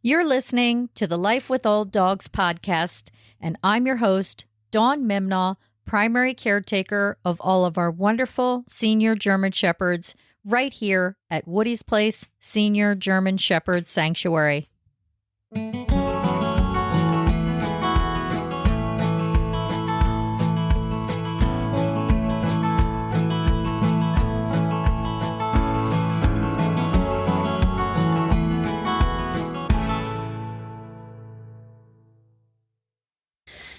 You're listening to the Life with Old Dogs podcast, and I'm your host, Dawn Mimnaugh, primary caretaker of all of our wonderful senior German Shepherds right here at Woody's Place Senior German Shepherd Sanctuary.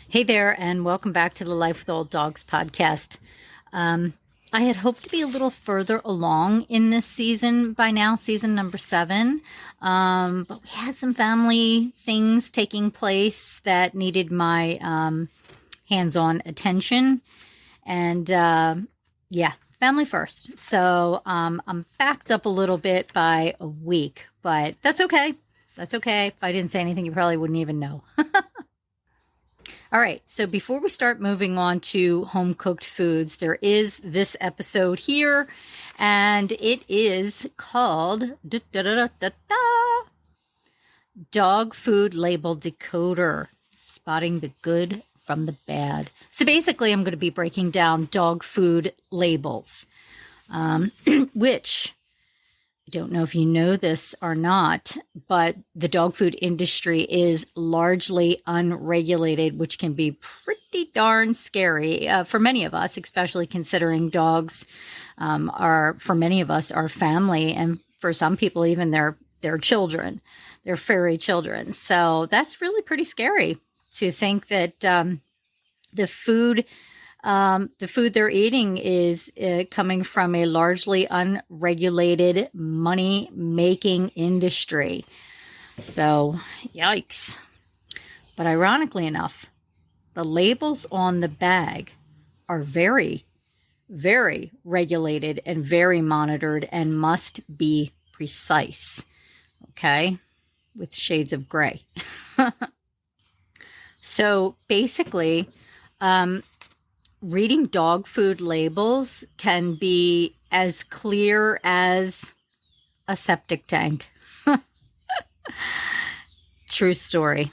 Hey there, and welcome back to the Life with Old Dogs podcast. I had hoped to be a little further along in this season by now, season number 7. But we had some family things taking place that needed my hands-on attention. And family first. So I'm backed up a little bit by a week, but that's okay. That's okay. If I didn't say anything, you probably wouldn't even know. All right, so before we start moving on to home-cooked foods, there is this episode here, and it is called Dog Food Label Decoder, Spotting the Good from the Bad. So basically, I'm going to be breaking down dog food labels, which... I don't know if you know this or not, but the dog food industry is largely unregulated, which can be pretty darn scary for many of us, especially considering dogs are, for many of us, our family, and for some people, even their children, their furry children. So that's really pretty scary to think that the food they're eating is coming from a largely unregulated money-making industry. So, yikes. But ironically enough, the labels on the bag are very, very regulated and very monitored and must be precise. Okay? With shades of gray. So, basically, reading dog food labels can be as clear as a septic tank. True story.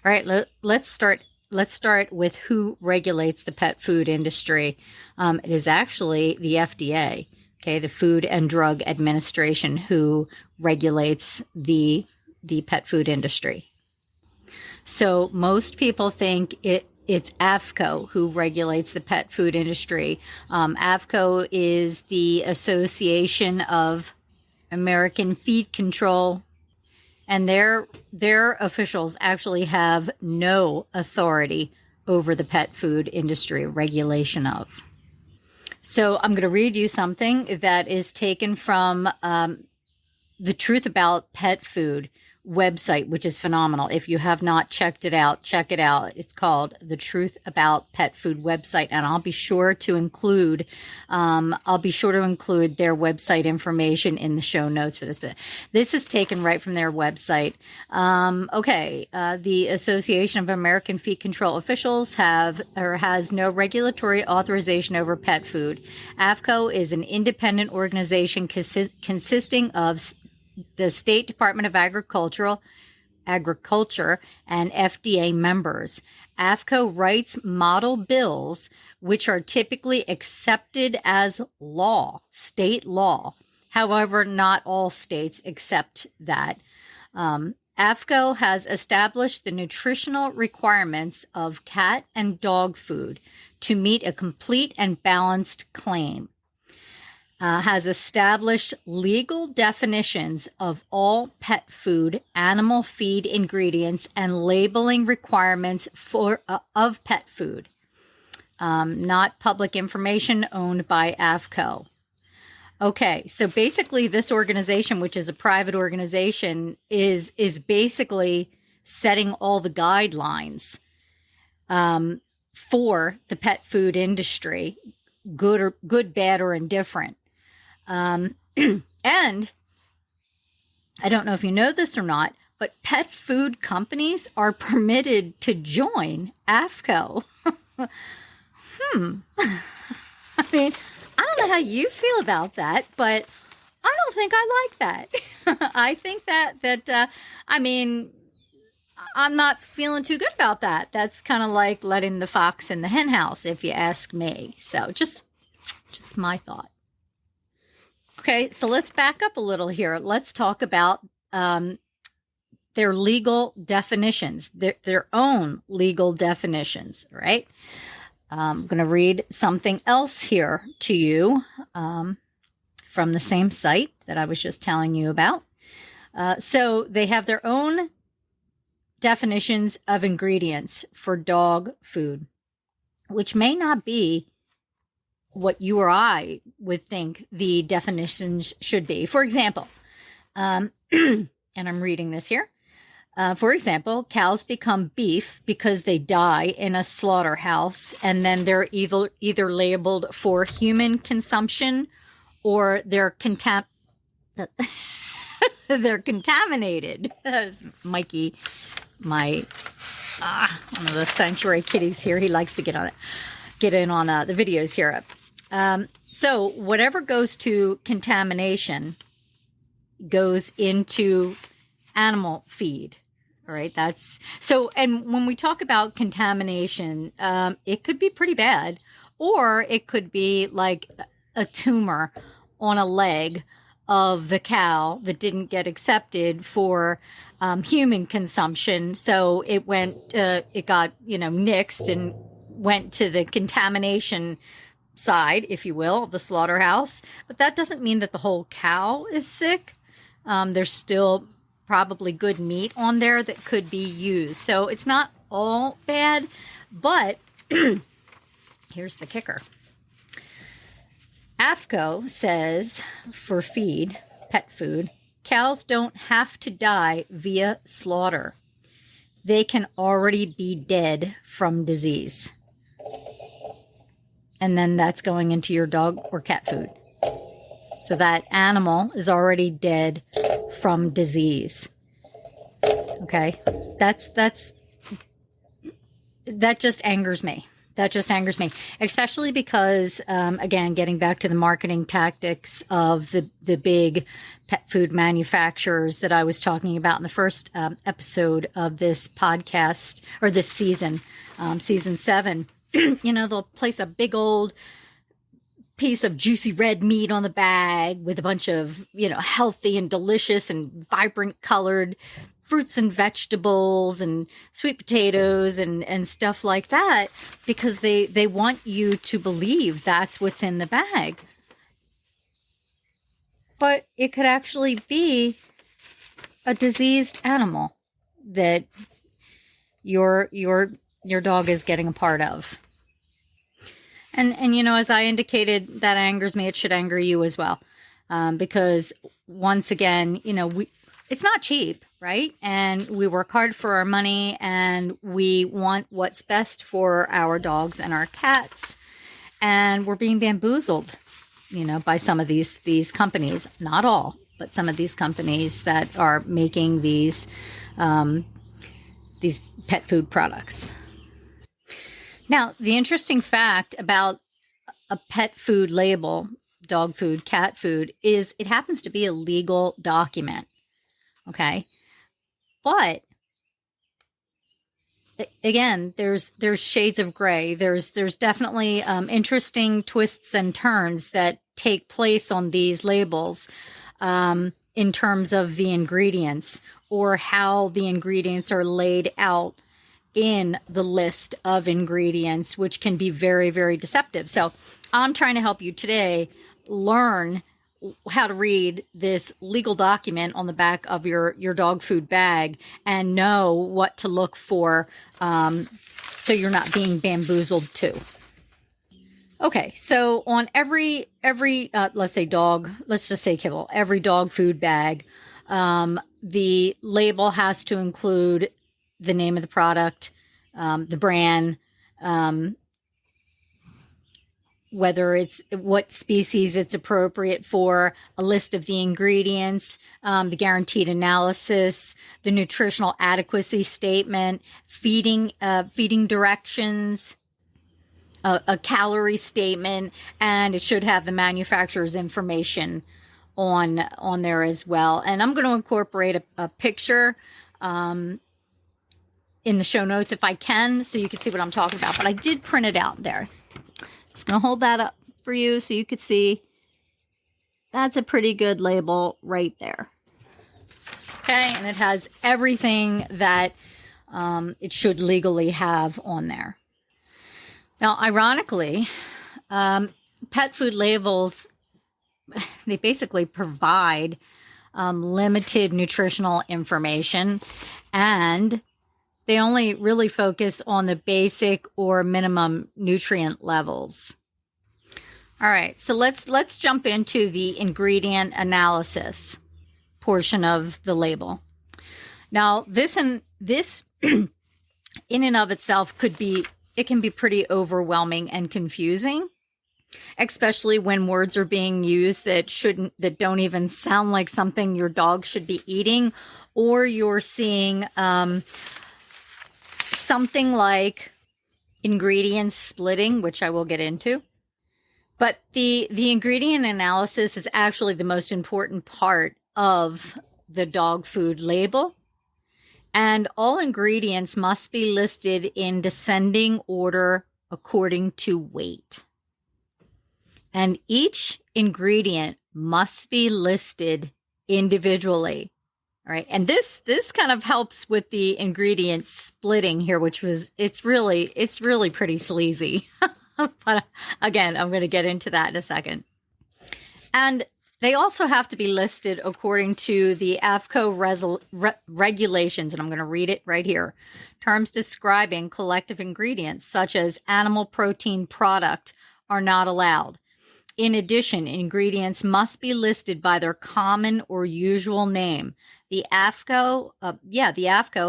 All right, let's start with who regulates the pet food industry. It is actually the FDA, okay, the Food and Drug Administration, who regulates the pet food industry. So most people think it's AAFCO who regulates the pet food industry. AAFCO is the Association of American Feed Control, and their officials actually have no authority over the pet food industry regulation of. So I'm going to read you something that is taken from the Truth About Pet Food website, which is phenomenal. If you have not checked it out, check it out. It's called The Truth About Pet Food website, and I'll be sure to include their website information in the show notes for this. But this is taken right from their website. The Association of American Feed Control Officials has no regulatory authorization over pet food. AAFCO is an independent organization consisting of the State Department of Agriculture and FDA members. AAFCO writes model bills, which are typically accepted as law, state law. However, not all states accept that. AAFCO has established the nutritional requirements of cat and dog food to meet a complete and balanced claim. Has established legal definitions of all pet food, animal feed ingredients, and labeling requirements of pet food. Not public information owned by AAFCO. Okay, so basically this organization, which is a private organization, is basically setting all the guidelines for the pet food industry, good, bad, or indifferent. And I don't know if you know this or not, but pet food companies are permitted to join AAFCO. I mean, I don't know how you feel about that, but I don't think I like that. I think I mean, I'm not feeling too good about that. That's kind of like letting the fox in the hen house, if you ask me. So just my thought. Okay, so let's back up a little here. Let's talk about their legal definitions, their own legal definitions, right? I'm going to read something else here to you from the same site that I was just telling you about. So they have their own definitions of ingredients for dog food, which may not be what you or I would think the definitions should be. For example, and I'm reading this here. For example, cows become beef because they die in a slaughterhouse, and then they're either labeled for human consumption or they're they're contaminated. Mikey, one of the sanctuary kitties here, he likes to get in on the videos here. So whatever goes to contamination goes into animal feed. All right, that's so. And when we talk about contamination, it could be pretty bad, or it could be like a tumor on a leg of the cow that didn't get accepted for human consumption. So it got nixed and went to the contamination side, if you will, of the slaughterhouse. But that doesn't mean that the whole cow is sick. There's still probably good meat on there that could be used. So it's not all bad, but here's the kicker. AFCO says for feed, pet food, cows don't have to die via slaughter. They can already be dead from disease. And then that's going into your dog or cat food. So that animal is already dead from disease. Okay? That just angers me. That just angers me, especially because, again, getting back to the marketing tactics of the big pet food manufacturers that I was talking about in the first episode of this podcast, or this season, season 7, they'll place a big old piece of juicy red meat on the bag with a bunch of, healthy and delicious and vibrant colored fruits and vegetables and sweet potatoes and stuff like that, because they want you to believe that's what's in the bag. But it could actually be a diseased animal that your dog is getting a part of. And as I indicated, that angers me. It should anger you as well. Because once again, it's not cheap, right? And we work hard for our money, and we want what's best for our dogs and our cats. And we're being bamboozled, by some of these companies. Not all, but some of these companies that are making these pet food products. Now, the interesting fact about a pet food label, dog food, cat food, is it happens to be a legal document. Okay. But again, there's shades of gray. There's definitely interesting twists and turns that take place on these labels in terms of the ingredients or how the ingredients are laid out in the list of ingredients, which can be very, very deceptive. So I'm trying to help you today learn how to read this legal document on the back of your dog food bag and know what to look for so you're not being bamboozled too. Okay, so on every let's just say kibble, every dog food bag, the label has to include the name of the product, the brand, whether it's what species it's appropriate for, a list of the ingredients, the guaranteed analysis, the nutritional adequacy statement, feeding directions, a calorie statement, and it should have the manufacturer's information on there as well. And I'm going to incorporate a picture in the show notes if I can, so you can see what I'm talking about. But I did print it out there. Just going to hold that up for you so you could see. That's a pretty good label right there. Okay, and it has everything that it should legally have on there. Now, ironically, pet food labels, they basically provide limited nutritional information, and they only really focus on the basic or minimum nutrient levels. All right, so let's jump into the ingredient analysis portion of the label. Now, this in and of itself can be pretty overwhelming and confusing, especially when words are being used that don't even sound like something your dog should be eating, or you're seeing something like ingredient splitting, which I will get into. But the ingredient analysis is actually the most important part of the dog food label. And all ingredients must be listed in descending order according to weight. And each ingredient must be listed individually. All right. And this kind of helps with the ingredient splitting here, it's really pretty sleazy. But again, I'm going to get into that in a second. And they also have to be listed according to the AAFCO regulations, and I'm going to read it right here. Terms describing collective ingredients such as animal protein product are not allowed. In addition, ingredients must be listed by their common or usual name. The AAFCO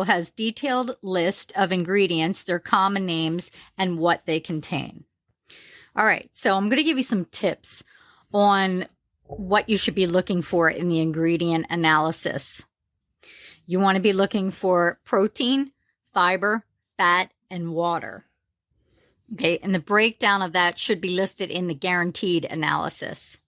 has detailed list of ingredients, their common names, and what they contain. All right, so I'm going to give you some tips on what you should be looking for in the ingredient analysis. You want to be looking for protein, fiber, fat, and water. Okay, and the breakdown of that should be listed in the guaranteed analysis.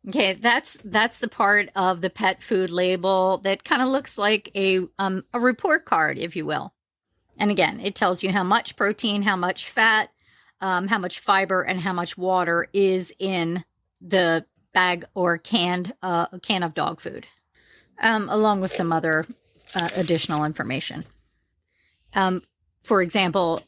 Okay, that's the part of the pet food label that kind of looks like a report card, if you will. And again, it tells you how much protein, how much fat, how much fiber, and how much water is in the bag or can of dog food, along with some other additional information. For example,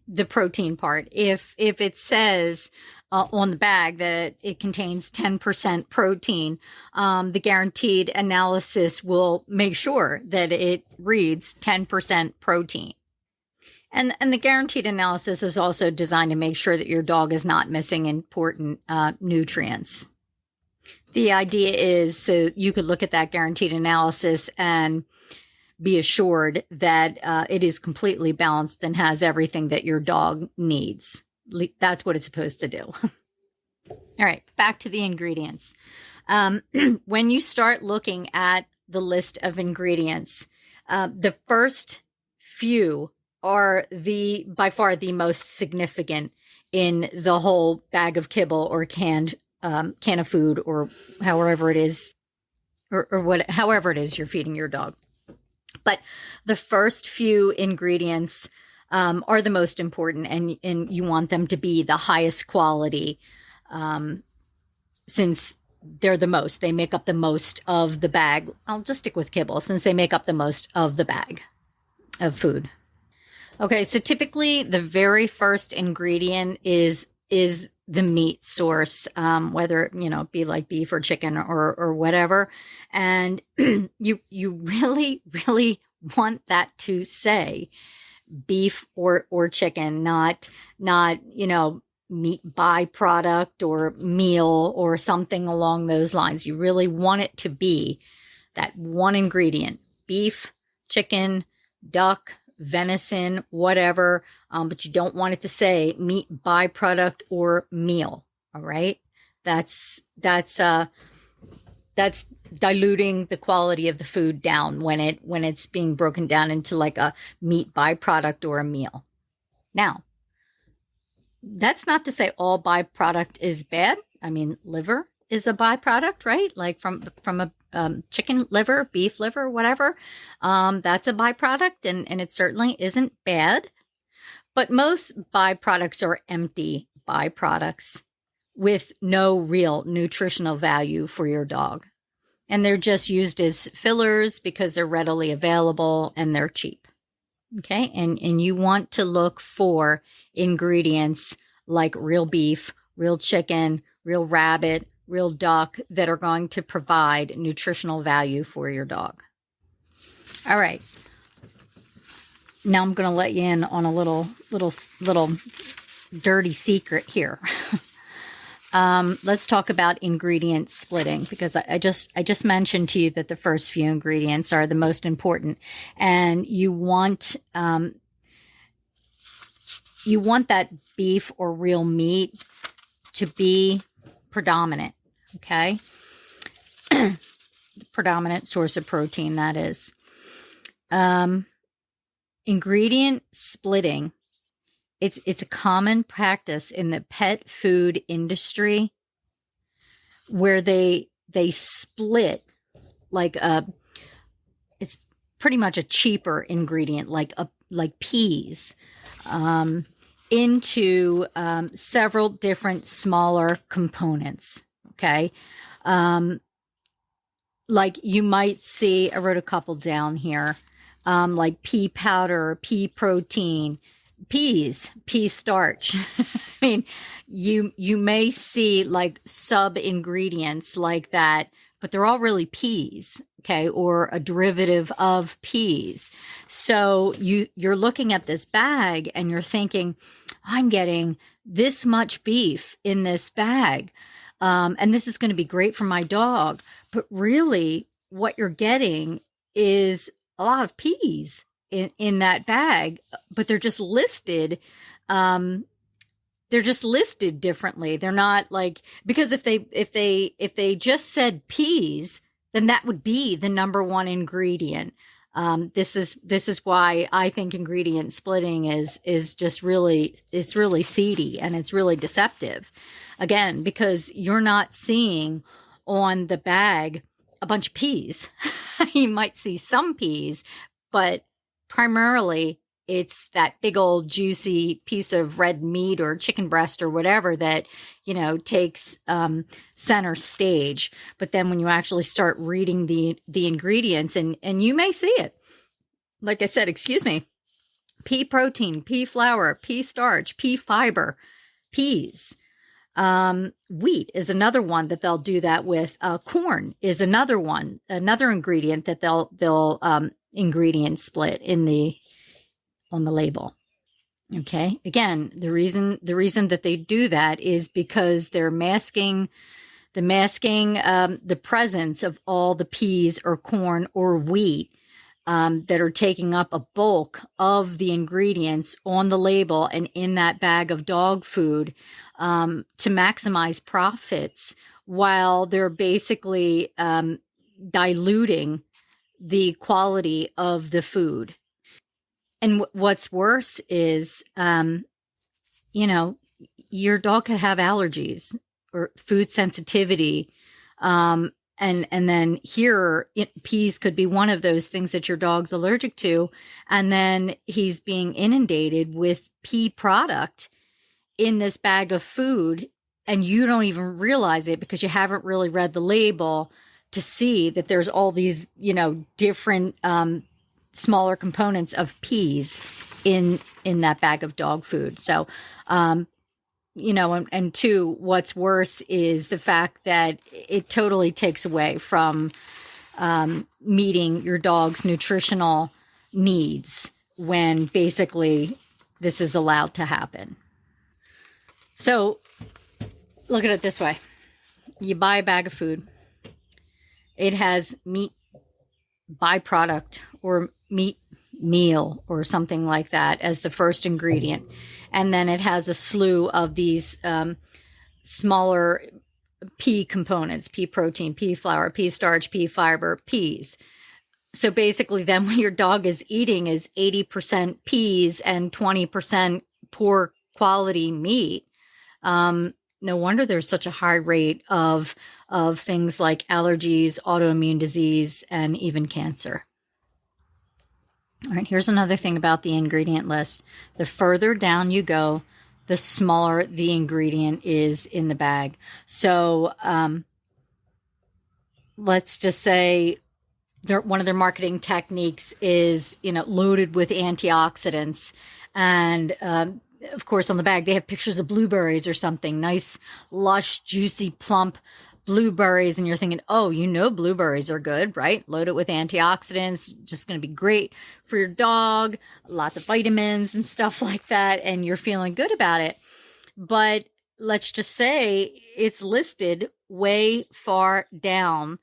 the protein part. If it says on the bag that it contains 10% protein, the guaranteed analysis will make sure that it reads 10% protein. And the guaranteed analysis is also designed to make sure that your dog is not missing important nutrients. The idea is so you could look at that guaranteed analysis and be assured that it is completely balanced and has everything that your dog needs. That's what it's supposed to do. All right, back to the ingredients. When you start looking at the list of ingredients, the first few are by far the most significant in the whole bag of kibble or can of food, or however it is, however it is you're feeding your dog. But the first few ingredients are the most important, and you want them to be the highest quality, since they're the most. They make up the most of the bag. I'll just stick with kibble since they make up the most of the bag of food. Okay, so typically the very first ingredient is the meat source, whether it be like beef or chicken or whatever, and you really want that to say beef or chicken, not meat byproduct or meal or something along those lines. You really want it to be that one ingredient: beef, chicken, duck, venison, whatever, but you don't want it to say meat byproduct or meal. All right, that's diluting the quality of the food down when it's being broken down into like a meat byproduct or a meal. Now, that's not to say all byproduct is bad. I mean, liver is a byproduct, right? Like from a chicken liver, beef liver, whatever. That's a byproduct, and it certainly isn't bad. But most byproducts are empty byproducts with no real nutritional value for your dog. And they're just used as fillers because they're readily available and they're cheap. Okay. And you want to look for ingredients like real beef, real chicken, real rabbit, real duck that are going to provide nutritional value for your dog. All right. Now I'm going to let you in on a little dirty secret here. Let's talk about ingredient splitting, because I just mentioned to you that the first few ingredients are the most important, and you want that beef or real meat to be predominant. Okay, the predominant source of protein, that is. Ingredient splitting. It's a common practice in the pet food industry where they split like it's pretty much a cheaper ingredient like peas into several different smaller components. Okay. Like you might see, I wrote a couple down here, like pea powder, pea protein, peas, pea starch. I mean, you may see like sub ingredients like that, but they're all really peas, okay, or a derivative of peas. So you're looking at this bag and you're thinking, I'm getting this much beef in this bag, and this is going to be great for my dog. But really, what you're getting is a lot of peas in that bag, but they're just listed. They're just listed differently. They're not like, because if they just said peas, then that would be the number one ingredient. This is why I think ingredient splitting is just really, it's really seedy and it's really deceptive. Again, because you're not seeing on the bag a bunch of peas. You might see some peas, but primarily it's that big old juicy piece of red meat or chicken breast or whatever that, takes center stage. But then when you actually start reading the ingredients, and you may see it, like I said, pea protein, pea flour, pea starch, pea fiber, peas. Wheat is another one that they'll do that with. Corn is another ingredient that they'll ingredient split on the label. Okay. Again, the reason that they do that is because they're masking the presence of all the peas or corn or wheat that are taking up a bulk of the ingredients on the label and in that bag of dog food, to maximize profits, while they're basically diluting the quality of the food. And what's worse is, your dog could have allergies or food sensitivity. And then here, peas could be one of those things that your dog's allergic to. And then he's being inundated with pea product in this bag of food. And you don't even realize it because you haven't really read the label to see that there's all these, different smaller components of peas in that bag of dog food. So, and two, what's worse is the fact that it totally takes away from meeting your dog's nutritional needs when basically this is allowed to happen. So look at it this way. You buy a bag of food. It has meat byproduct or meat meal or something like that as the first ingredient. And then it has a slew of these smaller pea components: pea protein, pea flour, pea starch, pea fiber, peas. So basically then what your dog is eating is 80% peas and 20% poor quality meat. No wonder there's such a high rate of things like allergies, autoimmune disease, and even cancer. All right, here's another thing about the ingredient list. The further down you go, the smaller the ingredient is in the bag. So let's just say one of their marketing techniques is, loaded with antioxidants. And of course, on the bag, they have pictures of blueberries or something, nice, lush, juicy, plump blueberries. And you're thinking, oh, blueberries are good, right? Loaded with antioxidants, just going to be great for your dog, lots of vitamins and stuff like that. And you're feeling good about it. But let's just say it's listed way far down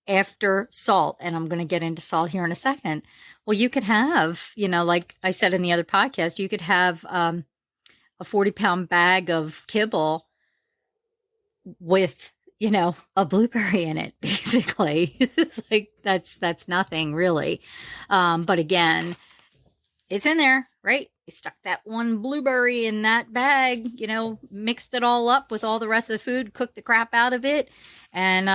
after salt. And I'm going to get into salt here in a second. Well, you could have, like I said in the other podcast, you could have a 40-pound bag of kibble with, a blueberry in it, basically. It's like, that's nothing really. But again, it's in there, right? You stuck that one blueberry in that bag, mixed it all up with all the rest of the food, cooked the crap out of it. And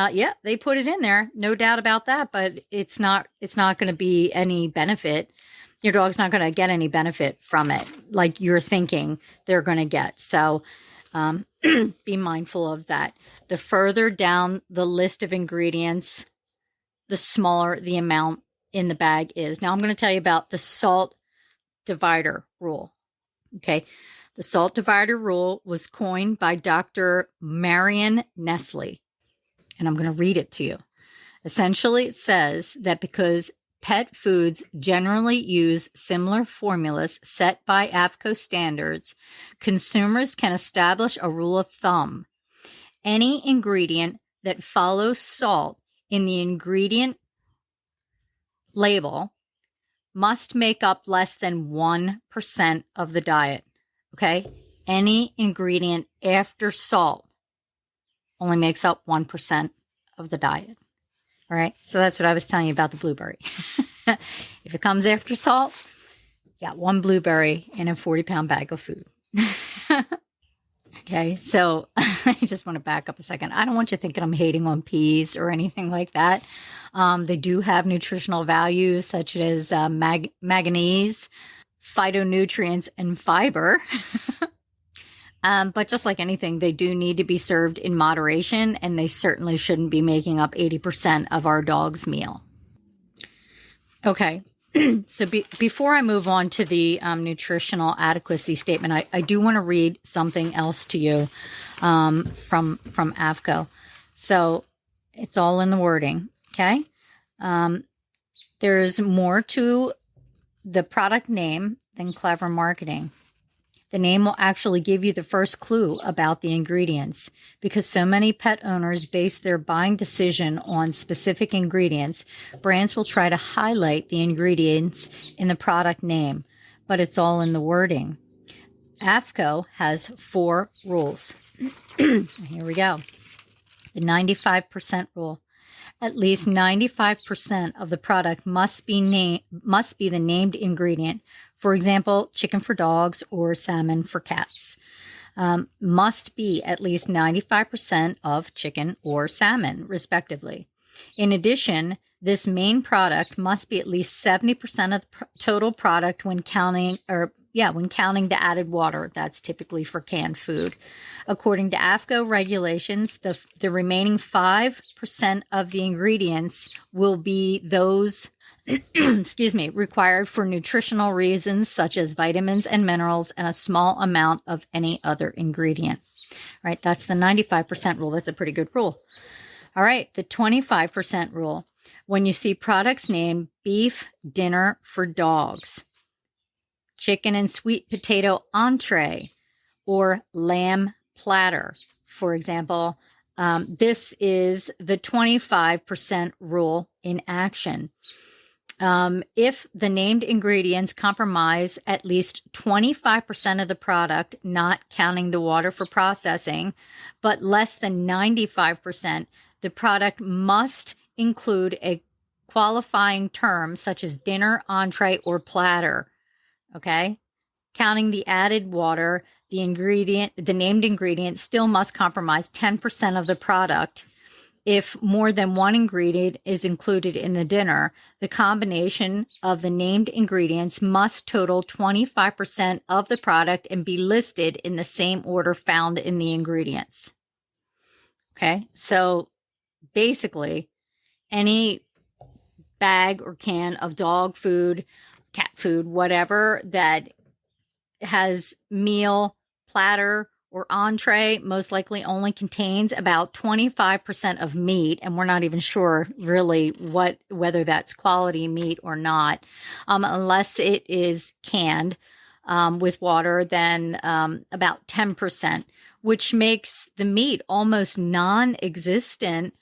they put it in there. No doubt about that. But it's not going to be any benefit. Your dog's not going to get any benefit from it like you're thinking they're going to get. So be mindful of that. The further down the list of ingredients, the smaller the amount in the bag is. Now I'm going to tell you about the salt divider rule. Okay. The salt divider rule was coined by Dr. Marion Nestle. And I'm going to read it to you. Essentially, it says that because pet foods generally use similar formulas set by AAFCO standards, consumers can establish a rule of thumb. Any ingredient that follows salt in the ingredient label must make up less than 1% of the diet. Okay? Any ingredient after salt only makes up 1% of the diet. All right? So that's what I was telling you about the blueberry. If it comes after salt, you got one blueberry in a 40-pound bag of food. Okay? So I just want to back up a second. I don't want you thinking I'm hating on peas or anything like that. They do have nutritional values such as manganese, phytonutrients, and fiber. But just like anything, they do need to be served in moderation, and they certainly shouldn't be making up 80% of our dog's meal. Okay, so before I move on to the nutritional adequacy statement, I do want to read something else to you from AAFCO. So it's all in the wording, okay? There's more to the product name than clever marketing. The name will actually give you the first clue about the ingredients. Because so many pet owners base their buying decision on specific ingredients, brands will try to highlight the ingredients in the product name, but it's all in the wording. AAFCO has 4 rules. Here we go. The 95% rule. At least 95% of the product must be the named ingredient. For example, chicken for dogs or salmon for cats. Must be at least 95% of chicken or salmon, respectively. In addition, this main product must be at least 70% of the total product when counting the added water. That's typically for canned food. According to AAFCO regulations, the remaining 5% of the ingredients will be those required for nutritional reasons such as vitamins and minerals and a small amount of any other ingredient. All right, that's the 95% rule. That's a pretty good rule. All right, the 25% rule. When you see products named beef dinner for dogs, chicken and sweet potato entree, or lamb platter, for example, this is the 25% rule in action. If the named ingredients comprise at least 25% of the product, not counting the water for processing, but less than 95%, the product must include a qualifying term such as dinner, entree, or platter. Okay? Counting the added water, the named ingredient still must comprise 10% of the product. If more than one ingredient is included in the dinner, the combination of the named ingredients must total 25% of the product and be listed in the same order found in the ingredients. Okay, so basically, any bag or can of dog food, cat food, whatever that has meal, platter, or entree most likely only contains about 25% of meat, and we're not even sure really whether that's quality meat or not, unless it is canned with water, then about 10%, which makes the meat almost non-existent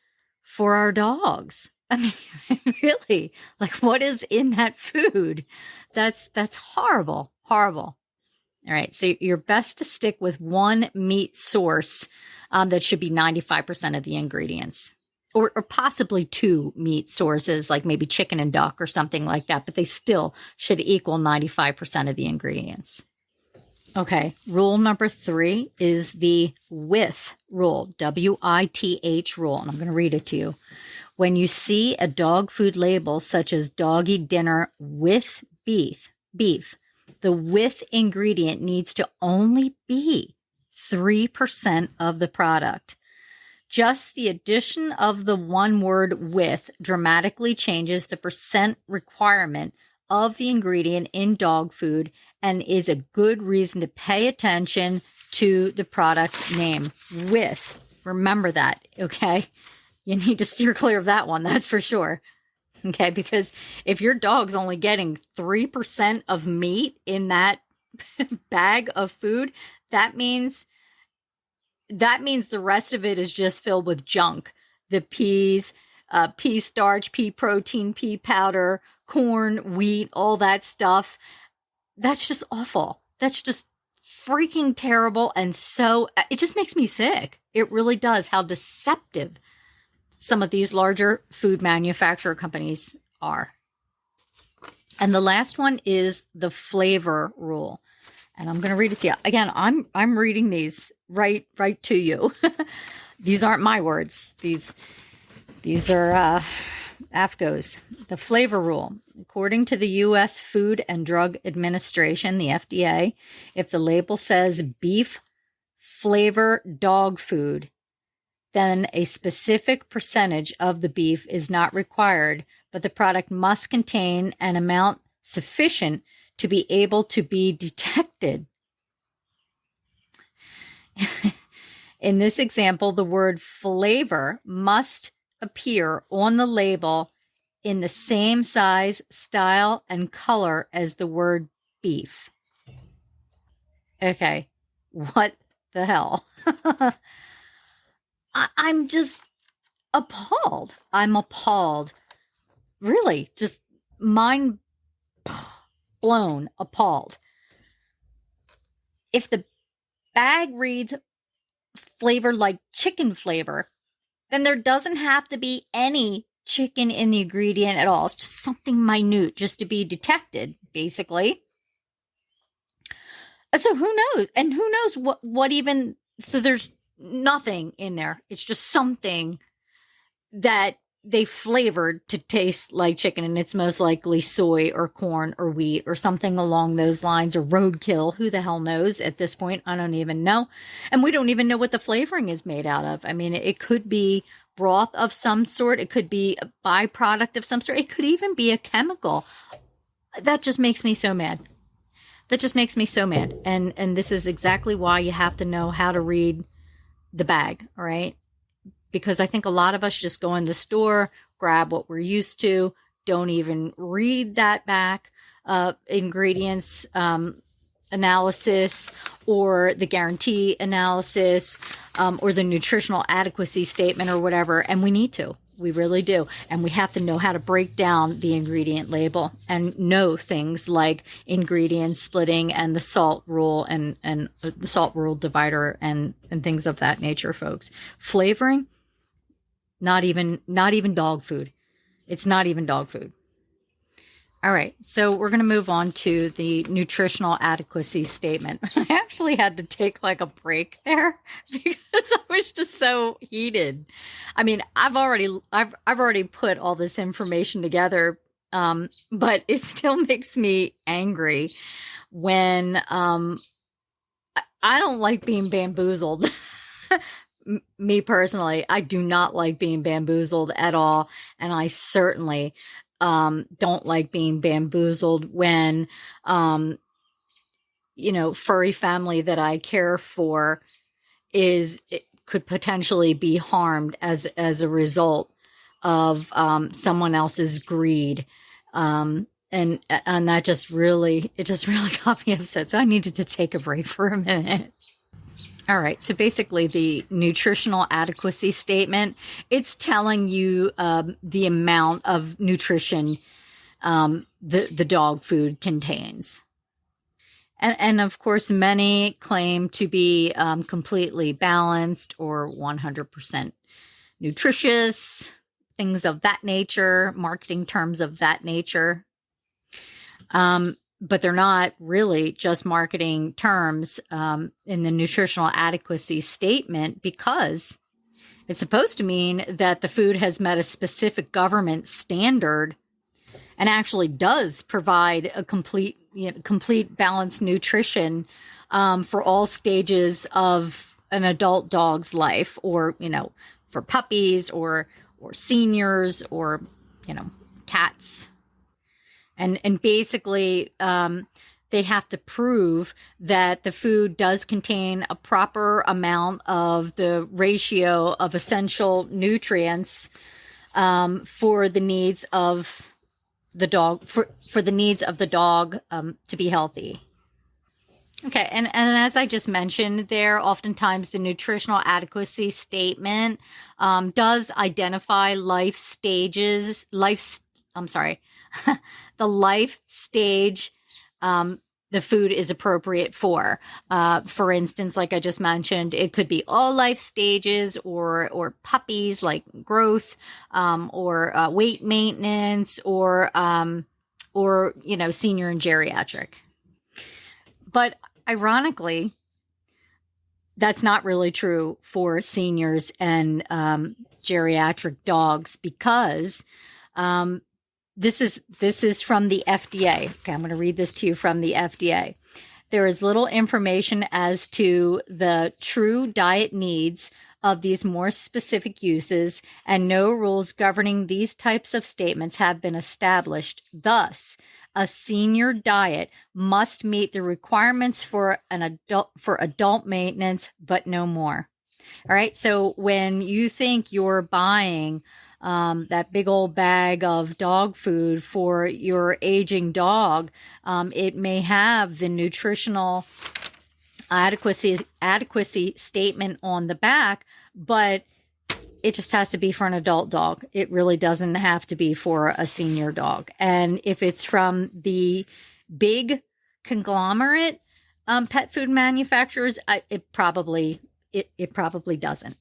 for our dogs. I mean, really, like, what is in that food? That's horrible, horrible. All right, so you're best to stick with one meat source that should be 95% of the ingredients, or possibly two meat sources, like maybe chicken and duck or something like that, but they still should equal 95% of the ingredients. Okay, rule number 3 is the with rule, WITH rule, and I'm going to read it to you. When you see a dog food label such as doggy dinner with beef, the with ingredient needs to only be 3% of the product. Just the addition of the one word with dramatically changes the percent requirement of the ingredient in dog food and is a good reason to pay attention to the product name. With. Remember that, okay? You need to steer clear of that one, that's for sure. Okay, because if your dog's only getting 3% of meat in that bag of food, that means the rest of it is just filled with junk. The peas, pea starch, pea protein, pea powder, corn, wheat, all that stuff. That's just awful. That's just freaking terrible. And so it just makes me sick. It really does. How deceptive some of these larger food manufacturer companies are. And the last one is the flavor rule. And I'm going to read it to you. Again, I'm reading these right to you. These aren't my words. These are AFCO's. The flavor rule. According to the U.S. Food and Drug Administration, the FDA, if the label says beef flavor dog food, then a specific percentage of the beef is not required, but the product must contain an amount sufficient to be able to be detected. In this example, the word flavor must appear on the label in the same size, style, and color as the word beef. Okay, what the hell? I'm just appalled. I'm appalled. Really, just mind blown, appalled. If the bag reads flavor like chicken flavor, then there doesn't have to be any chicken in the ingredient at all. It's just something minute just to be detected, basically. So who knows? And who knows what even, so there's nothing in there. It's just something that they flavored to taste like chicken, and it's most likely soy or corn or wheat or something along those lines, or roadkill. Who the hell knows at this point? I don't even know. And we don't even know what the flavoring is made out of. I mean, it could be broth of some sort. It could be a byproduct of some sort. It could even be a chemical. That just makes me so mad. That just makes me so mad. And this is exactly why you have to know how to read the bag, all right? Because I think a lot of us just go in the store, grab what we're used to, don't even read that back ingredients analysis or the guarantee analysis or the nutritional adequacy statement or whatever. And we need to. We really do. And we have to know how to break down the ingredient label and know things like ingredient splitting and the salt rule and the salt rule divider and things of that nature, folks. Flavoring, not even dog food. It's not even dog food. All right, so we're going to move on to the nutritional adequacy statement. I actually had to take like a break there because I was just so heated. I mean, I've already put all this information together, but it still makes me angry when I don't like being bamboozled. Me personally, I do not like being bamboozled at all, and I certainly don't like being bamboozled when furry family that I care for it could potentially be harmed as a result of someone else's greed. And that just really got me upset. So I needed to take a break for a minute. All right. So basically, the nutritional adequacy statement, it's telling you the amount of nutrition the dog food contains. And of course, many claim to be completely balanced or 100% nutritious, things of that nature, marketing terms of that nature. But they're not really just marketing terms in the nutritional adequacy statement, because it's supposed to mean that the food has met a specific government standard and actually does provide a complete balanced nutrition for all stages of an adult dog's life, or for puppies or seniors or cats. And basically, they have to prove that the food does contain a proper amount of the ratio of essential nutrients for the needs of the dog, for the needs of the dog to be healthy. Okay, and as I just mentioned there, oftentimes the nutritional adequacy statement does identify the life stage the food is appropriate for. For instance, like I just mentioned, it could be all life stages, or puppies, like growth, or weight maintenance, or senior and geriatric. But ironically, that's not really true for seniors and geriatric dogs, because this is from the FDA. Okay, I'm going to read this to you from the FDA. There is little information as to the true diet needs of these more specific uses, and no rules governing these types of statements have been established. Thus, a senior diet must meet the requirements for adult maintenance, but no more. All right. So when you think you're buying that big old bag of dog food for your aging dog, it may have the nutritional adequacy statement on the back, but it just has to be for an adult dog. It really doesn't have to be for a senior dog. And if it's from the big conglomerate pet food manufacturers, it probably doesn't.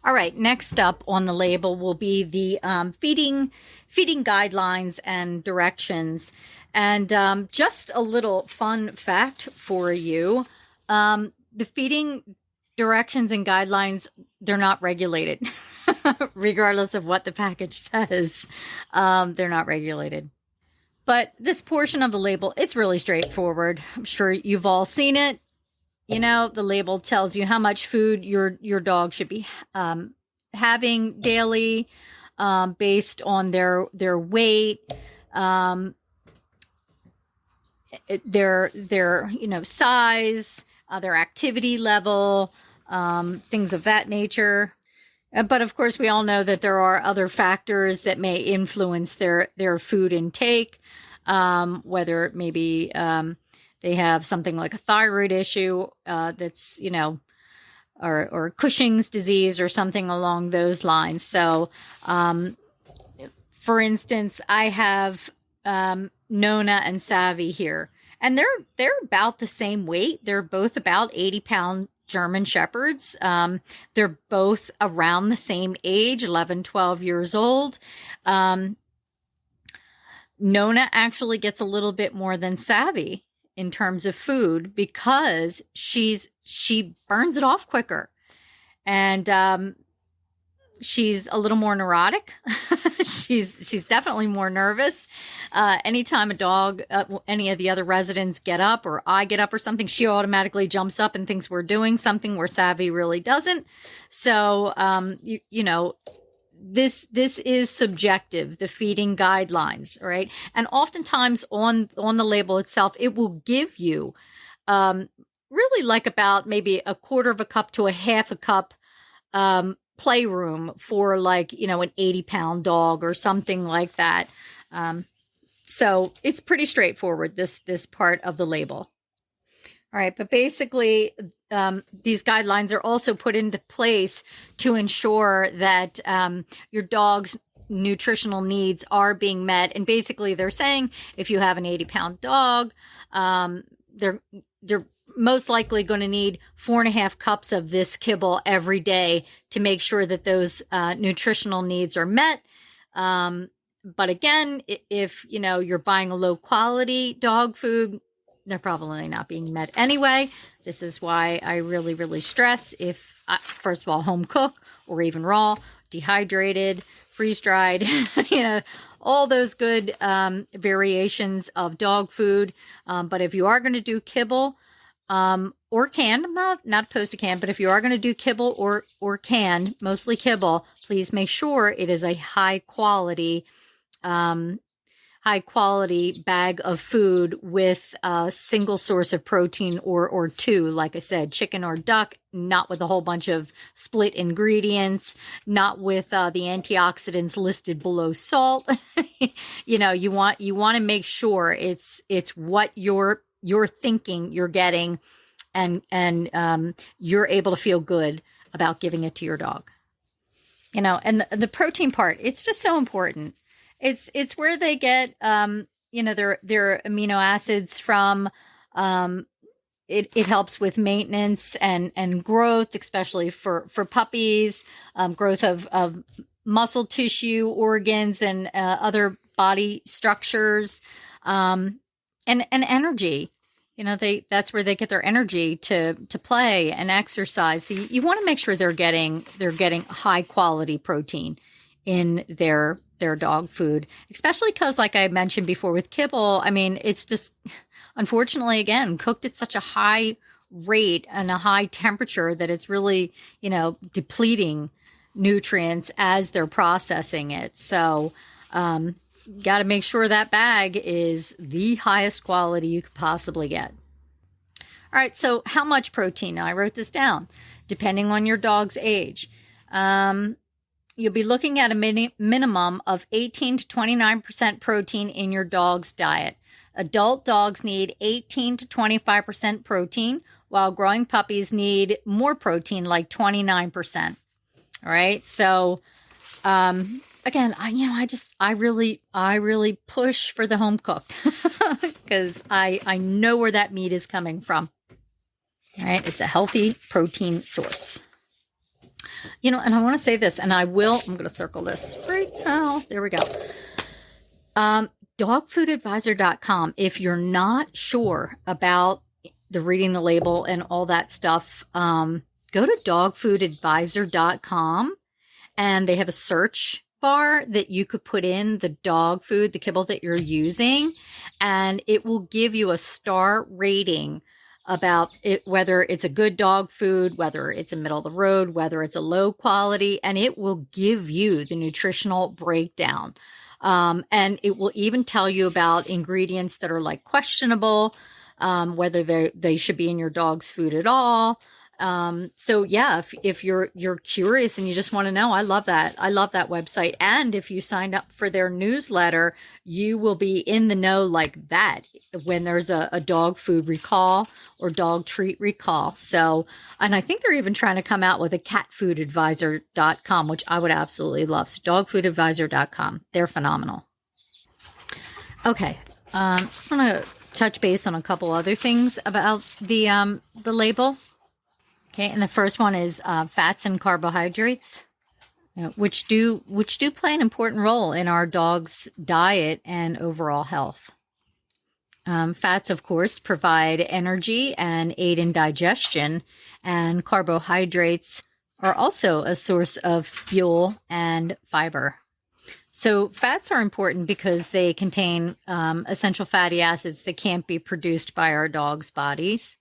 All right, next up on the label will be the feeding guidelines and directions. And just a little fun fact for you, the feeding directions and guidelines, they're not regulated. Regardless of what the package says, they're not regulated. But this portion of the label, it's really straightforward. I'm sure you've all seen it. The label tells you how much food your dog should be having daily, based on their weight, their size, their activity level, things of that nature. But of course, we all know that there are other factors that may influence their food intake, whether it may be they have something like a thyroid issue that's, or Cushing's disease or something along those lines. So, for instance, I have Nona and Savvy here, and they're about the same weight. They're both about 80-pound German Shepherds. They're both around the same age, 11, 12 years old. Nona actually gets a little bit more than Savvy in terms of food because she burns it off quicker. And she's a little more neurotic. she's definitely more nervous. Anytime a dog, any of the other residents get up or I get up or something, she automatically jumps up and thinks we're doing something where Savvy really doesn't. So, you know, this is subjective, the feeding guidelines, right? And oftentimes on the label itself, it will give you really like about maybe a quarter of a cup to a half a cup playroom for like, you know, an 80-pound dog or something like that. So it's pretty straightforward, this part of the label. All right, but basically, these guidelines are also put into place to ensure that your dog's nutritional needs are being met. And basically, they're saying if you have an 80-pound dog, they're most likely going to need 4.5 cups of this kibble every day to make sure that those nutritional needs are met. But again, if you know you're buying a low quality dog food, they're probably not being met anyway. This is why I really, really stress if, first of all, home cook or even raw, dehydrated, freeze dried, you know, all those good variations of dog food. But if you are going to do kibble or canned, I'm not opposed to canned, but if you are going to do kibble or canned, mostly kibble, please make sure it is a high quality bag of food with a single source of protein or two, like I said, chicken or duck, not with a whole bunch of split ingredients, not with the antioxidants listed below salt. You know, you want to make sure it's what you're thinking you're getting and you're able to feel good about giving it to your dog. You know, and the protein part, it's just so important. It's where they get, you know, their amino acids from. It helps with maintenance and growth, especially for puppies, growth of muscle tissue, organs, and other body structures, and energy. You know, that's where they get their energy to play and exercise. So you want to make sure they're getting high quality protein in their dog food, especially because, like I mentioned before with kibble, I mean, it's just, unfortunately, again, cooked at such a high rate and a high temperature that it's really, you know, depleting nutrients as they're processing it. So, got to make sure that bag is the highest quality you could possibly get. All right, so how much protein? Now, I wrote this down. Depending on your dog's age. You'll be looking at a minimum of 18 to 29% protein in your dog's diet. Adult dogs need 18 to 25% protein, while growing puppies need more protein, like 29%. All right. So, again, I really push for the home cooked because I know where that meat is coming from. All right. It's a healthy protein source. You know, and I want to say this, and I'm going to circle this right now. There we go. Dogfoodadvisor.com. If you're not sure about the reading the label and all that stuff, go to dogfoodadvisor.com, and they have a search bar that you could put in the dog food, the kibble that you're using, and it will give you a star rating about it, whether it's a good dog food, whether it's a middle of the road, whether it's a low quality, and it will give you the nutritional breakdown. And it will even tell you about ingredients that are like questionable, whether they should be in your dog's food at all. So yeah, if you're curious and you just want to know, I love that. I love that website. And if you signed up for their newsletter, you will be in the know like that when there's a dog food recall or dog treat recall. So, and I think they're even trying to come out with a catfoodadvisor.com, which I would absolutely love. So dogfoodadvisor.com. They're phenomenal. Okay. Just want to touch base on a couple other things about the label. Okay, and the first one is fats and carbohydrates. which do play an important role in our dog's diet and overall health. Fats, of course, provide energy and aid in digestion, and carbohydrates are also a source of fuel and fiber. So fats are important because they contain essential fatty acids that can't be produced by our dog's bodies.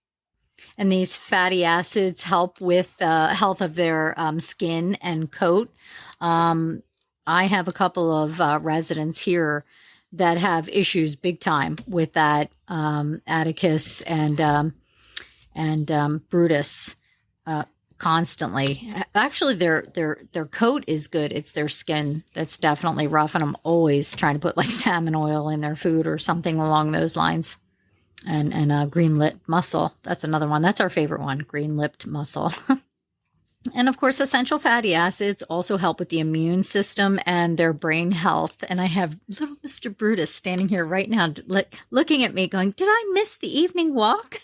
And these fatty acids help with the health of their skin and coat. I have a couple of residents here that have issues big time with that, Atticus and Brutus, constantly. Actually, their coat is good. It's their skin that's definitely rough, and I'm always trying to put like salmon oil in their food or something along those lines. And green-lipped mussel. That's another one. That's our favorite one, green-lipped mussel. And of course, essential fatty acids also help with the immune system and their brain health. And I have little Mr. Brutus standing here right now, looking at me going, did I miss the evening walk?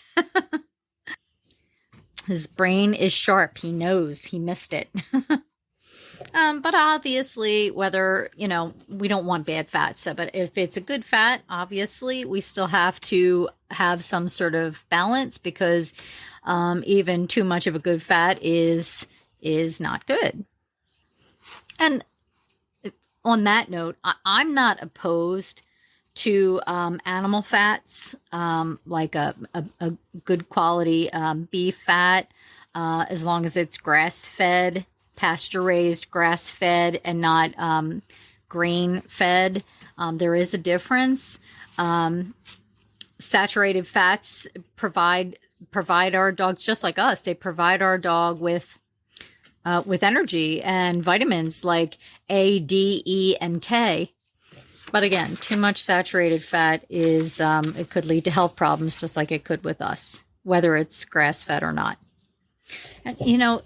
His brain is sharp. He knows he missed it. But obviously, whether, we don't want bad fat. So, but if it's a good fat, obviously, we still have to have some sort of balance, because even too much of a good fat is not good. And on that note, I'm not opposed to animal fats, like a good quality beef fat, as long as it's grass-fed, pasture-raised, grass-fed, and not grain-fed. There is a difference. Saturated fats provide our dogs, just like us. They provide our dog with energy and vitamins like A, D, E, and K. But again, too much saturated fat is it could lead to health problems, just like it could with us, whether it's grass-fed or not. And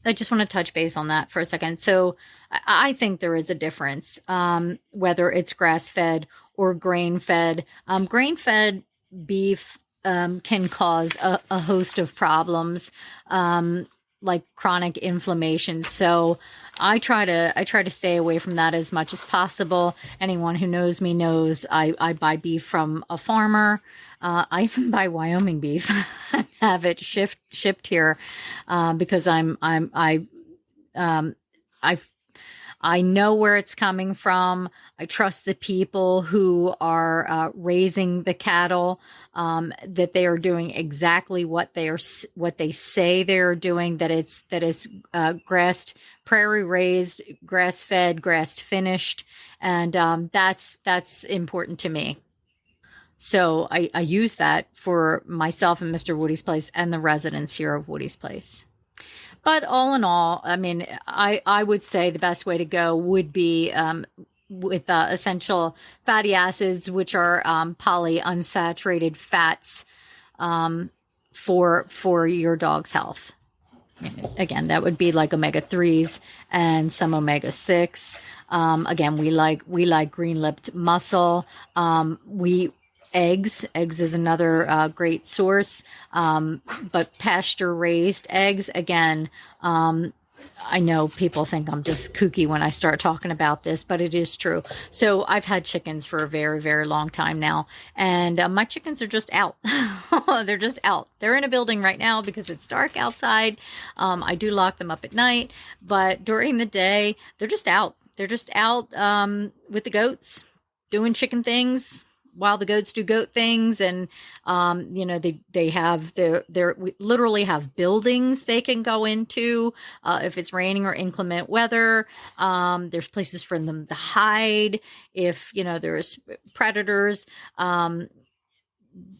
I just want to touch base on that for a second. So I think there is a difference, whether it's grass-fed or grain-fed. Grain-fed beef can cause a host of problems, like chronic inflammation. So I try to stay away from that as much as possible. Anyone who knows me knows I buy beef from a farmer. I even buy Wyoming beef and have it shipped here, because I know where it's coming from. I trust the people who are raising the cattle, that they are doing exactly what they say they are doing. That it's grassed, prairie raised, grass fed, grass finished, and that's important to me. So I use that for myself and Mr. Woody's Place and the residents here of Woody's Place. But all in all, I mean, I would say the best way to go would be with essential fatty acids, which are polyunsaturated fats, for your dog's health. Again, that would be like omega-3s and some omega-6. Again, we like green-lipped mussel. Eggs is another great source, but pasture-raised eggs, again, I know people think I'm just kooky when I start talking about this, but it is true. So I've had chickens for a very, very long time now, and my chickens are just out. They're just out. They're in a building right now because it's dark outside. I do lock them up at night, but during the day, they're just out. They're just out with the goats doing chicken things, while the goats do goat things. And, they have we literally have buildings they can go into, if it's raining or inclement weather. There's places for them to hide. If, there's predators,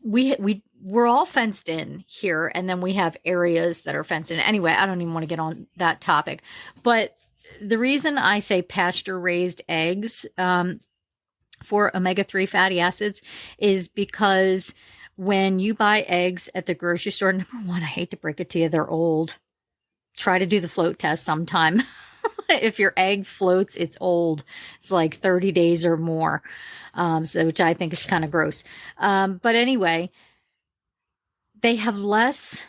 we're all fenced in here. And then we have areas that are fenced in. Anyway, I don't even want to get on that topic, but the reason I say pasture raised eggs, for omega-3 fatty acids is because when you buy eggs at the grocery store, number one, I hate to break it to you, they're old. Try to do the float test sometime. If your egg floats, it's old. It's like 30 days or more, which I think is kind of gross. But anyway, they have less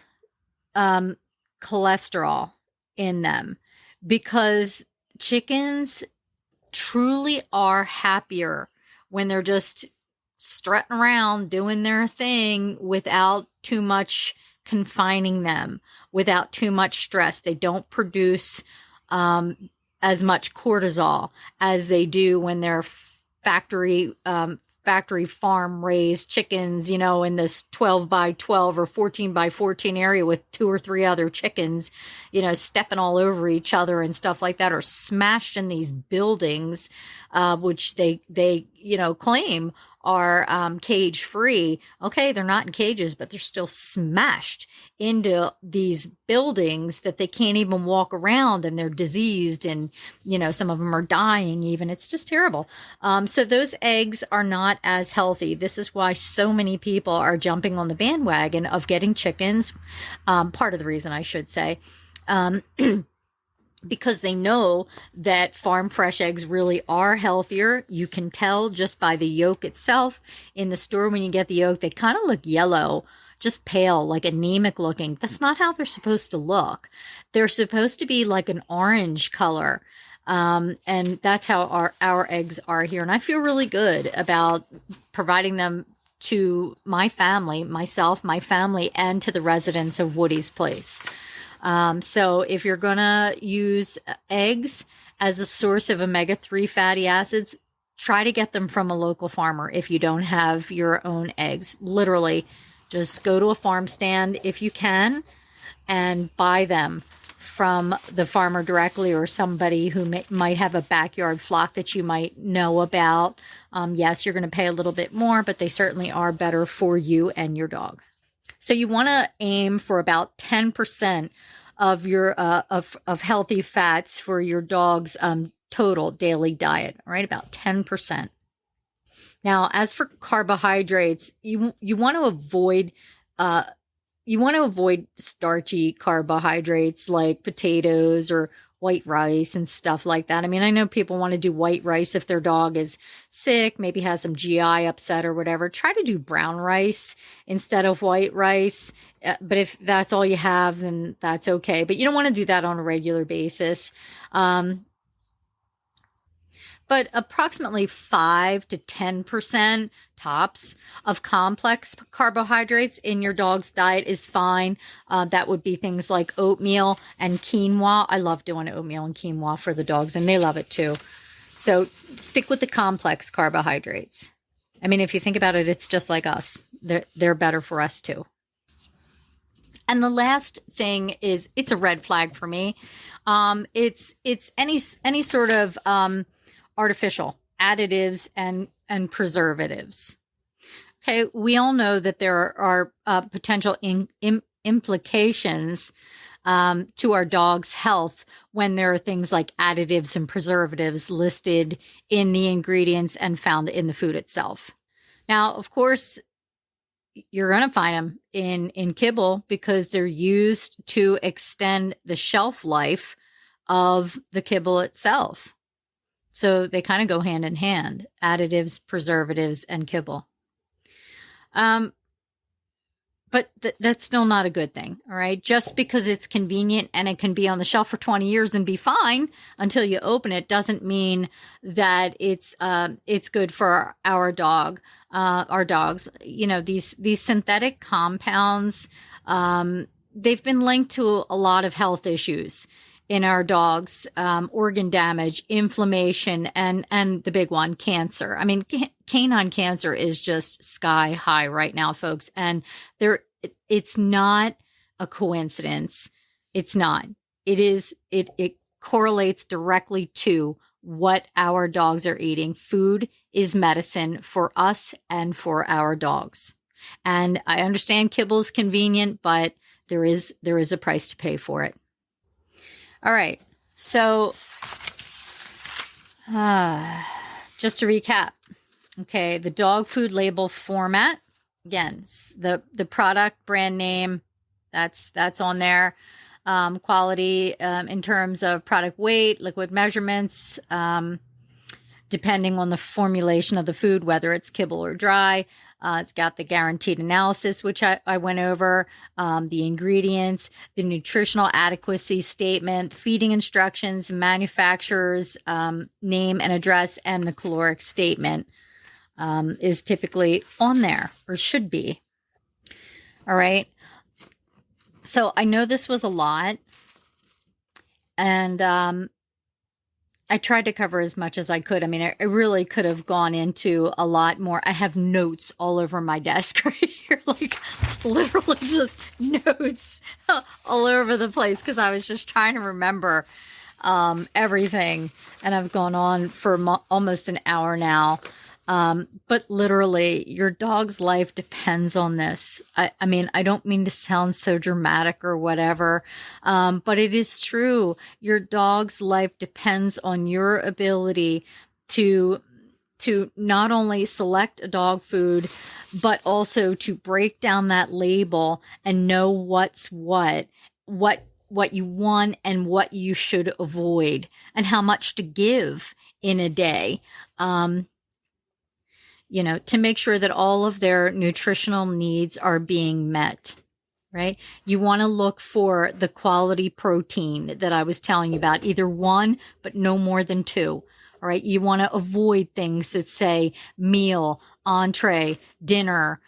cholesterol in them because chickens truly are happier when they're just strutting around doing their thing without too much confining them, without too much stress. They don't produce as much cortisol as they do when they're factory farm raised chickens, in this 12 by 12 or 14 by 14 area with 2 or 3 other chickens, stepping all over each other and stuff like that, or smashed in these buildings, which they claim are cage free. Okay, they're not in cages, but they're still smashed into these buildings that they can't even walk around, and they're diseased, and some of them are dying even. It's just terrible. So those eggs are not as healthy. This is why so many people are jumping on the bandwagon of getting chickens. Part of the reason, I should say. Because they know that farm fresh eggs really are healthier. You can tell just by the yolk itself. In the store, when you get the yolk, they kind of look yellow, just pale, like anemic looking. That's not how they're supposed to look. They're supposed to be like an orange color. And that's how our eggs are here. And I feel really good about providing them to my family, myself, my family, and to the residents of Woody's Place. So if you're going to use eggs as a source of omega-3 fatty acids, try to get them from a local farmer if you don't have your own eggs. Literally, just go to a farm stand if you can and buy them from the farmer directly, or somebody who might have a backyard flock that you might know about. Yes, you're going to pay a little bit more, but they certainly are better for you and your dog. So you want to aim for about 10% of your of healthy fats for your dog's total daily diet. All right, about 10%. Now, as for carbohydrates, you want to avoid starchy carbohydrates like potatoes or white rice and stuff like that. I mean, I know people want to do white rice if their dog is sick, maybe has some GI upset or whatever. Try to do brown rice instead of white rice. But if that's all you have, then that's okay. But you don't want to do that on a regular basis. But approximately 5 to 10% tops of complex carbohydrates in your dog's diet is fine. That would be things like oatmeal and quinoa. I love doing oatmeal and quinoa for the dogs, and they love it too. So stick with the complex carbohydrates. I mean, if you think about it, it's just like us. They're better for us too. And the last thing is, it's a red flag for me. It's any sort of artificial additives and preservatives. Okay, we all know that there are potential implications to our dog's health when there are things like additives and preservatives listed in the ingredients and found in the food itself. Now, of course, you're going to find them in kibble because they're used to extend the shelf life of the kibble itself. So they kind of go hand in hand, additives, preservatives, and kibble. But that's still not a good thing, all right? Just because it's convenient and it can be on the shelf for 20 years and be fine until you open it doesn't mean that it's good for our dogs. These synthetic compounds, they've been linked to a lot of health issues in our dogs, organ damage, inflammation, and the big one, cancer. I mean, canine cancer is just sky high right now, folks. And it's not a coincidence. It's not. It correlates directly to what our dogs are eating. Food is medicine for us and for our dogs. And I understand kibble is convenient, but there is a price to pay for it. All right, so just to recap, okay, the dog food label format, again, the product brand name, that's on there, quality in terms of product weight, liquid measurements, depending on the formulation of the food, whether it's kibble or dry. It's got the guaranteed analysis, which I went over, the ingredients, the nutritional adequacy statement, feeding instructions, manufacturer's name and address, and the caloric statement is typically on there, or should be. All right. So I know this was a lot, and I tried to cover as much as I could. I mean, I really could have gone into a lot more. I have notes all over my desk right here, like literally just notes all over the place, because I was just trying to remember everything. And I've gone on for almost an hour now. But literally, your dog's life depends on this. I mean, I don't mean to sound so dramatic or whatever, but it is true. Your dog's life depends on your ability to not only select a dog food, but also to break down that label and know what's what you want and what you should avoid, and how much to give in a day. To make sure that all of their nutritional needs are being met, right? You want to look for the quality protein that I was telling you about, either one, but no more than two. All right. You want to avoid things that say meal, entree, dinner,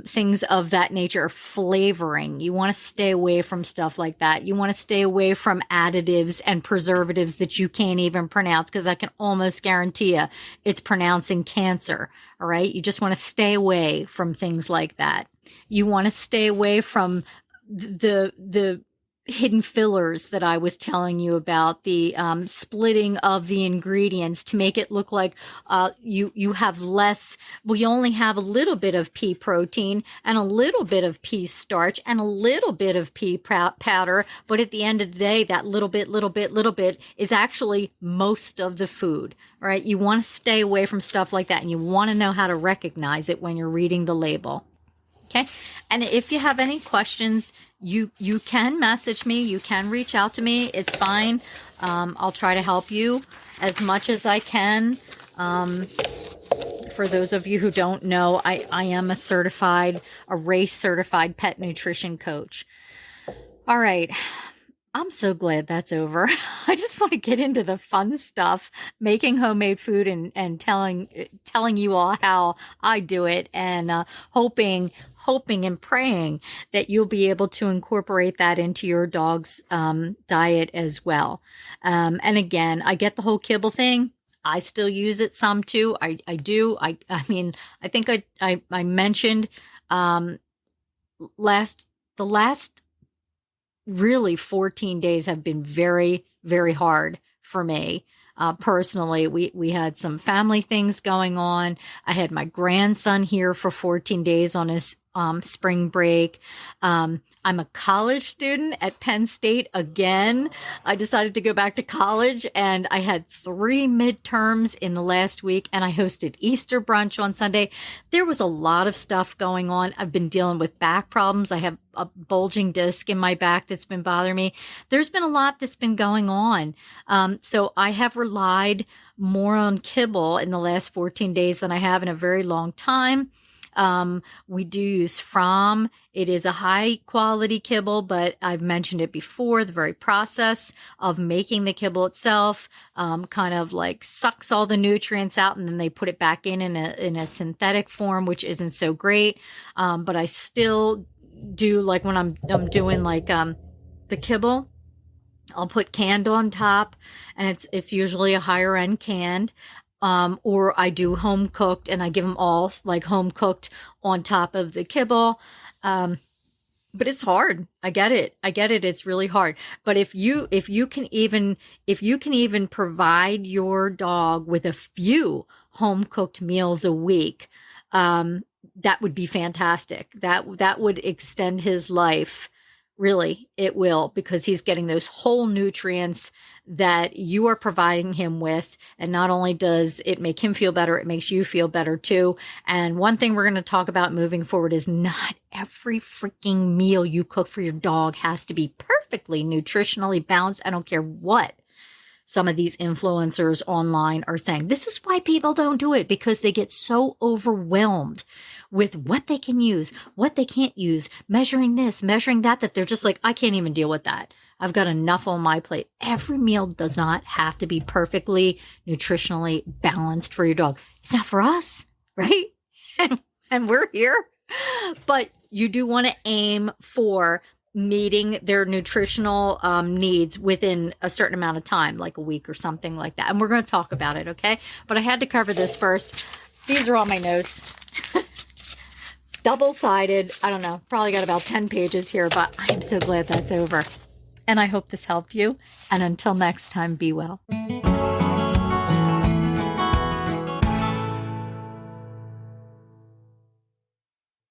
things of that nature, flavoring. You want to stay away from stuff like that. You want to stay away from additives and preservatives that you can't even pronounce, because I can almost guarantee you it's pronouncing cancer. All right. You just want to stay away from things like that. You want to stay away from the hidden fillers that I was telling you about, the splitting of the ingredients to make it look like you have less. We only have a little bit of pea protein and a little bit of pea starch and a little bit of pea powder, but at the end of the day, that little bit is actually most of the food. Right? You want to stay away from stuff like that, and you want to know how to recognize it when you're reading the label. Okay. And if you have any questions, you can message me. You can reach out to me. It's fine. I'll try to help you as much as I can. For those of you who don't know, I am a race certified pet nutrition coach. All right. I'm so glad that's over. I just want to get into the fun stuff, making homemade food and telling you all how I do it, and hoping and praying that you'll be able to incorporate that into your dog's diet as well. And again, I get the whole kibble thing. I still use it some too. I do. I mean, I think I mentioned the last really 14 days have been very, very hard for me. Personally, we had some family things going on. I had my grandson here for 14 days on his spring break. I'm a college student at Penn State again. I decided to go back to college, and I had 3 midterms in the last week, and I hosted Easter brunch on Sunday. There was a lot of stuff going on. I've been dealing with back problems. I have a bulging disc in my back that's been bothering me. There's been a lot that's been going on. So I have relied more on kibble in the last 14 days than I have in a very long time. We do use Fromm. It is a high quality kibble, but I've mentioned it before. The very process of making the kibble itself, kind of like sucks all the nutrients out, and then they put it back in a synthetic form, which isn't so great. But I still do, like when I'm doing like, the kibble, I'll put canned on top, and it's usually a higher end canned. Or I do home cooked, and I give them all like home cooked on top of the kibble. But it's hard. I get it. It's really hard. But if you can even provide your dog with a few home cooked meals a week, that would be fantastic. That would extend his life. Really, it will, because he's getting those whole nutrients that you are providing him with. And not only does it make him feel better, it makes you feel better too. And one thing we're going to talk about moving forward is not every freaking meal you cook for your dog has to be perfectly nutritionally balanced. I don't care what some of these influencers online are saying. This is why people don't do it, because they get so overwhelmed with what they can use, what they can't use, measuring this, measuring that, that they're just like, I can't even deal with that. I've got enough on my plate. Every meal does not have to be perfectly nutritionally balanced for your dog. It's not for us, right? And we're here. But you do want to aim for meeting their nutritional needs within a certain amount of time, like a week or something like that. And we're going to talk about it, okay? But I had to cover this first. These are all my notes. Double-sided. I don't know. Probably got about 10 pages here, but I'm so glad that's over. And I hope this helped you. And until next time, be well.